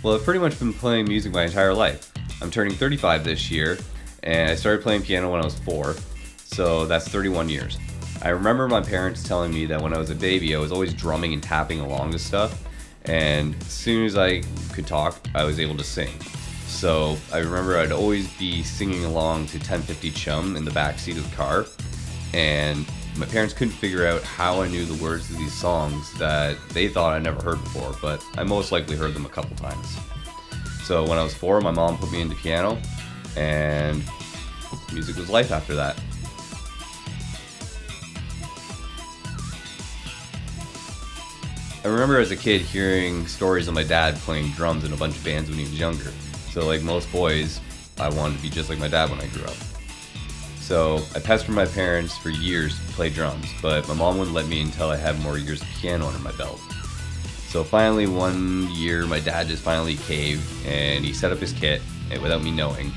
Well, I've pretty much been playing music my entire life. I'm turning 35 this year, and I started playing piano when I was 4, so that's 31 years. I remember my parents telling me that when I was a baby, I was always drumming and tapping along to stuff, and as soon as I could talk, I was able to sing. So I remember I'd always be singing along to 1050 Chum in the backseat of the car, and my parents couldn't figure out how I knew the words to these songs that they thought I'd never heard before, but I most likely heard them a couple times. So when I was 4, my mom put me into piano, and music was life after that. I remember as a kid hearing stories of my dad playing drums in a bunch of bands when he was younger. So like most boys, I wanted to be just like my dad when I grew up. So I pestered my parents for years to play drums, but my mom wouldn't let me until I had more years of piano under my belt. So finally one year my dad just finally caved and he set up his kit without me knowing.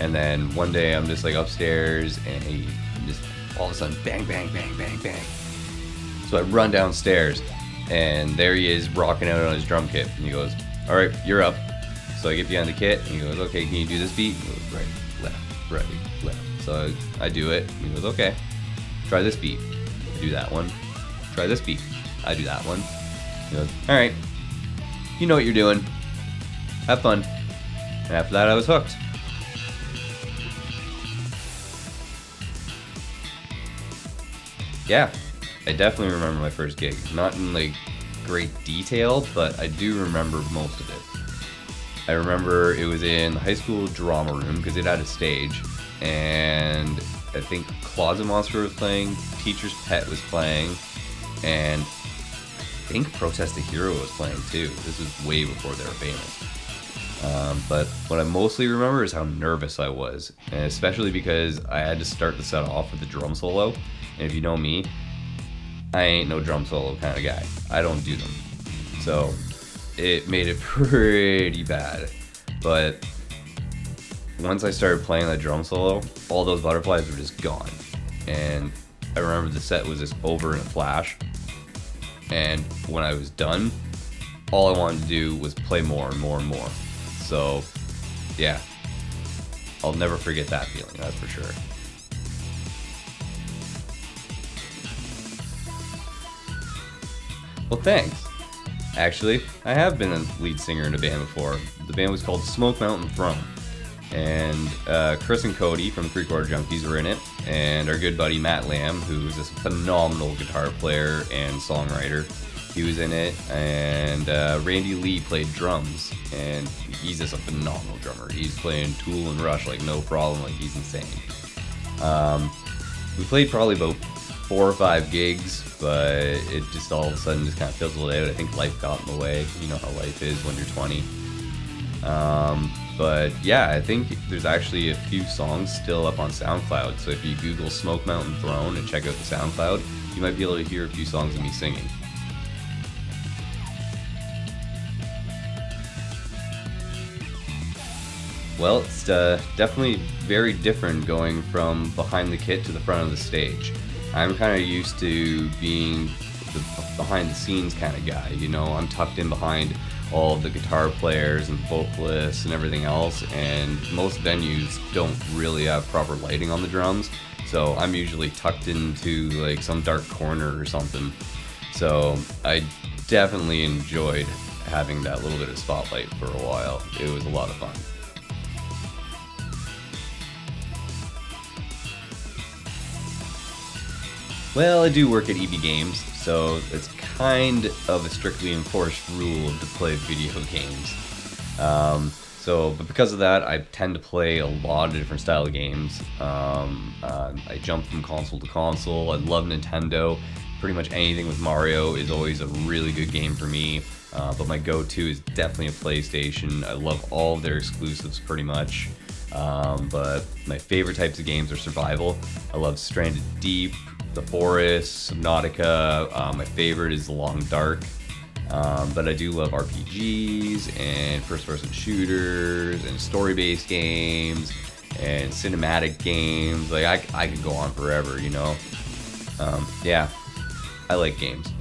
And then one day I'm just like upstairs and he just all of a sudden bang, bang, bang, bang, bang. So I run downstairs and there he is rocking out on his drum kit. And he goes, "All right, you're up." So I get behind the kit and he goes, "Okay, can you do this beat?" He goes, "Right, left, right, left." So I do it. He goes, "Okay, try this beat." I do that one. Try this beat. I do that one. He goes, "All right, you know what you're doing. Have fun." And after that, I was hooked. Yeah, I definitely remember my first gig. Not in like great detail, but I do remember most of it. I remember it was in the high school drama room because it had a stage, and I think Closet Monster was playing, Teacher's Pet was playing, and I think Protest the Hero was playing too. This was way before they were famous. But what I mostly remember is how nervous I was, and especially because I had to start the set off with a drum solo. And if you know me, I ain't no drum solo kind of guy. I don't do them. So it made it pretty bad. But once I started playing that drum solo, all those butterflies were just gone. And I remember the set was just over in a flash. And when I was done, all I wanted to do was play more and more and more. So yeah, I'll never forget that feeling, that's for sure. Well, thanks. Actually, I have been a lead singer in a band before. The band was called Smoke Mountain Throne. And Chris and Cody from 3/4 Junkies were in it. And our good buddy Matt Lamb, who's this phenomenal guitar player and songwriter, he was in it. And Randy Lee played drums. And he's just a phenomenal drummer. He's playing Tool and Rush like no problem, like he's insane. We played probably about 4 or 5 gigs, but it just all of a sudden just kind of fizzled out. I think life got in the way. You know how life is when you're 20. But yeah, I think there's actually a few songs still up on SoundCloud. So if you Google Smoke Mountain Throne and check out the SoundCloud, you might be able to hear a few songs of me singing. Well, it's definitely very different going from behind the kit to the front of the stage. I'm kind of used to being the behind the scenes kind of guy, you know. I'm tucked in behind all of the guitar players and vocalists and everything else, and most venues don't really have proper lighting on the drums, so I'm usually tucked into like some dark corner or something. So I definitely enjoyed having that little bit of spotlight for a while. It was a lot of fun. Well, I do work at EB Games, so it's kind of a strictly enforced rule to play video games. But because of that, I tend to play a lot of different style of games. I jump from console to console. I love Nintendo. Pretty much anything with Mario is always a really good game for me. But my go-to is definitely a PlayStation. I love all of their exclusives pretty much. But my favorite types of games are survival. I love Stranded Deep, The Forest, Subnautica. My favorite is The Long Dark. But I do love RPGs and first-person shooters and story-based games and cinematic games. Like I could go on forever, you know. Yeah, I like games.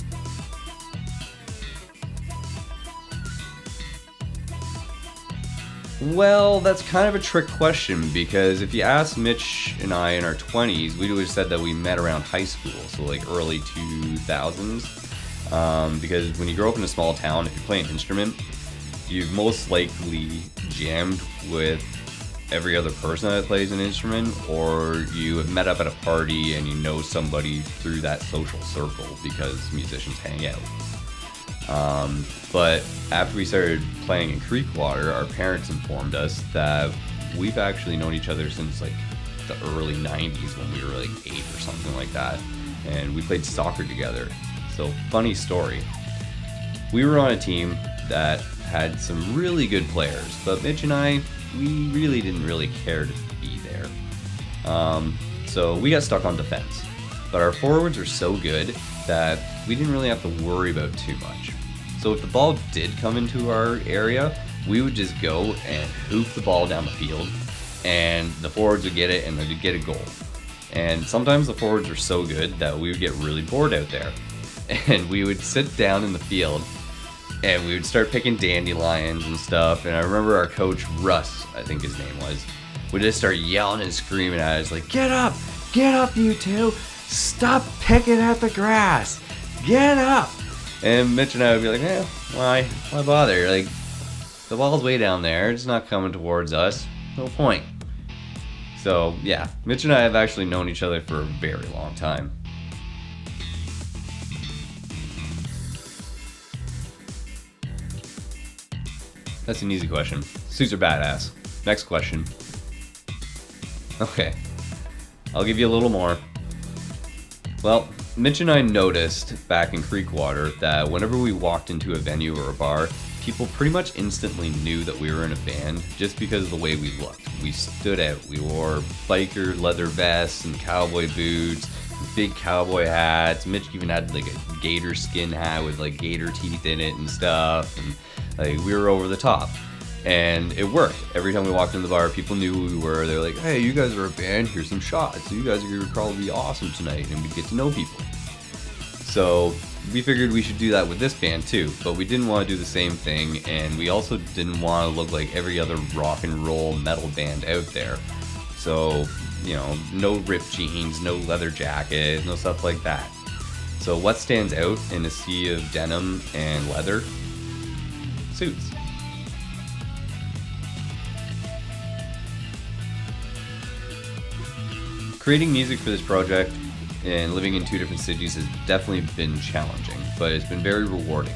Well, that's kind of a trick question, because if you ask Mitch and I in our 20s, we would have said that we met around high school, so like early 2000s. Because when you grow up in a small town, if you play an instrument, you've most likely jammed with every other person that plays an instrument, or you have met up at a party and you know somebody through that social circle because musicians hang out. But after we started playing in Creekwater, our parents informed us that we've actually known each other since like the early 90s, when we were like 8 or something like that, and we played soccer together. So, funny story. We were on a team that had some really good players, but Mitch and I, we really didn't really care to be there. So we got stuck on defense. But our forwards are so good that we didn't really have to worry about too much. So if the ball did come into our area, we would just go and hoop the ball down the field, and the forwards would get it and they'd get a goal. And sometimes the forwards were so good that we would get really bored out there. And we would sit down in the field and we would start picking dandelions and stuff. And I remember our coach, Russ, I think his name was, would just start yelling and screaming at us like, get up, you two, stop picking at the grass, get up. And Mitch and I would be like, why bother? Like, the ball's way down there, it's not coming towards us, no point. So yeah, Mitch and I have actually known each other for a very long time. That's an easy question. Suits are badass. Next question. Okay, I'll give you a little more. Well, Mitch and I noticed back in Creekwater that whenever we walked into a venue or a bar, people pretty much instantly knew that we were in a band just because of the way we looked. We stood out. We wore biker leather vests and cowboy boots, big cowboy hats. Mitch even had like a gator skin hat with like gator teeth in it and stuff. And like, we were over the top, and it worked. Every time we walked in the bar, people knew who we were. They were like, hey, you guys are a band, here's some shots. You guys are going to probably be awesome tonight, and we'd get to know people. So we figured we should do that with this band too, but we didn't want to do the same thing, and we also didn't want to look like every other rock and roll metal band out there. So, you know, no ripped jeans, no leather jackets, no stuff like that. So what stands out in a sea of denim and leather? Suits. Creating music for this project and living in 2 different cities has definitely been challenging, but it's been very rewarding.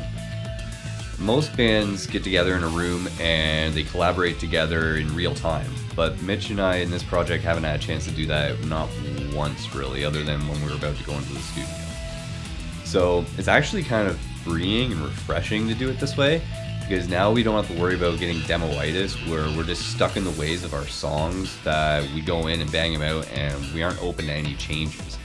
Most bands get together in a room and they collaborate together in real time, but Mitch and I in this project haven't had a chance to do that, not once really, other than when we were about to go into the studio. So it's actually kind of freeing and refreshing to do it this way, because now we don't have to worry about getting demo-itis, where we're just stuck in the ways of our songs that we go in and bang them out and we aren't open to any changes.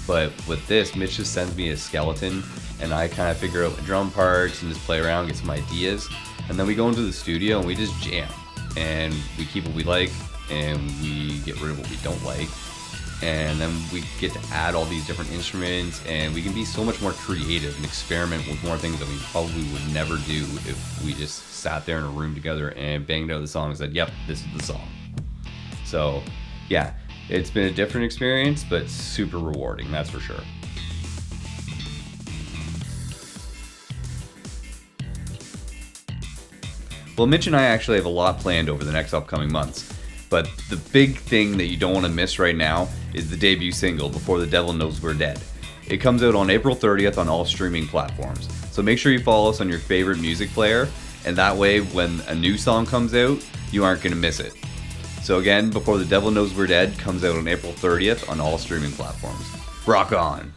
But with this, Mitch just sends me a skeleton and I kind of figure out the drum parts and just play around, get some ideas, and then we go into the studio and we just jam, and we keep what we like and we get rid of what we don't like, and then we get to add all these different instruments, and we can be so much more creative and experiment with more things that we probably would never do if we just sat there in a room together and banged out the song and said, yep, this is the song. So yeah, it's been a different experience, but super rewarding, that's for sure. Well, Mitch and I actually have a lot planned over the next upcoming months. But the big thing that you don't want to miss right now is the debut single, Before the Devil Knows We're Dead. It comes out on April 30th on all streaming platforms. So make sure you follow us on your favorite music player, and that way when a new song comes out, you aren't going to miss it. So again, Before the Devil Knows We're Dead comes out on April 30th on all streaming platforms. Rock on!